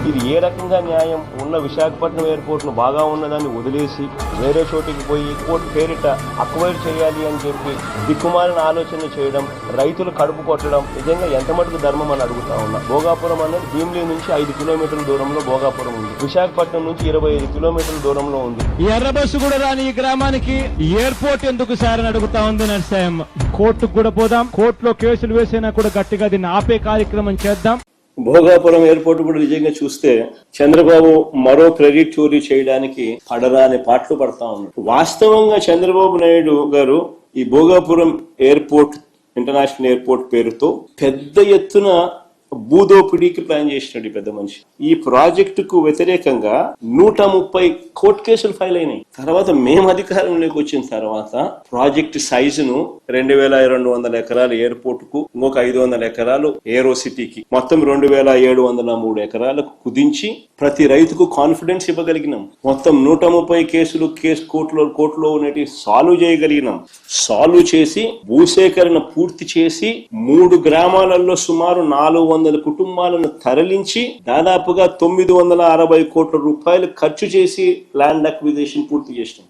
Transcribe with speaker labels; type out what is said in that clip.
Speaker 1: ఇది ఏ రకంగా న్యాయం? ఉన్న విశాఖపట్నం ఎయిర్పోర్ట్ ను బాగా ఉన్నదాన్ని వదిలేసి వేరే చోటికి పోయి ఎయిర్పోర్ట్ పేరిట అక్వైర్ చేయాలి అని చెప్పి దిక్కుమాలిన ఆలోచన చేయడం, రైతులు కడుపు కొట్టడం నిజంగా ఎంత మటుకు ధర్మం అని అడుగుతా ఉన్నా. భోగాపురం అనేది భీమిలి నుంచి 5 కిలోమీటర్ల దూరంలో భోగాపురం ఉంది. విశాఖపట్నం నుంచి 25 కిలోమీటర్ల దూరంలో ఉంది.
Speaker 2: ఎర్ర బస్సు కూడా రాని ఈ గ్రామానికి ఎయిర్పోర్ట్ ఎందుకు సార్ అని అడుగుతా ఉంది నరసింహ. కోర్టుకు కూడా పోదాం, కోర్టులో కేసులు వేసినా కూడా గట్టిగా దీన్ని ఆపే కార్యక్రమం చేద్దాం.
Speaker 1: భోగాపురం ఎయిర్పోర్ట్ కూడా నిజంగా చూస్తే చంద్రబాబు మరో క్రెడిట్ చోరీ చేయడానికి పడరాని పాటలు పడతా ఉన్నారు. వాస్తవంగా చంద్రబాబు నాయుడు గారు ఈ భోగాపురం ఎయిర్పోర్ట్, ఇంటర్నేషనల్ ఎయిర్పోర్ట్ పేరుతో పెద్ద ఎత్తున భూదోపిడీకి ప్లాన్ చేసినాడు ఈ పెద్ద మనిషి. ఈ ప్రాజెక్టుకు వ్యతిరేకంగా 130 కోర్టు కేసులు ఫైల్ అయినాయి. తర్వాత మేము అధికారంలోకి వచ్చిన తర్వాత ప్రాజెక్టు సైజును 2200 ఎకరాలు ఎయిర్పోర్ట్ కు, ఇంకొక 500 ఎకరాలు ఏరో సిటీకి, మొత్తం 2703 ఎకరాలకు కుదించి ప్రతి రైతుకు కాన్ఫిడెన్స్ ఇవ్వగలిగినాం. మొత్తం 130 కేసులు కోర్టులో ఉన్నటి సాల్వ్ చేయగలిగినాం. సాల్వ్ చేసి భూసేకరణ పూర్తి చేసి 3 గ్రామాలలో సుమారు 400 కుటుంబాలను తరలించి దాదాపుగా 960 కోట్ల రూపాయలు ఖర్చు చేసి ల్యాండ్ అక్విజిషన్ పూర్తి చేసినాం.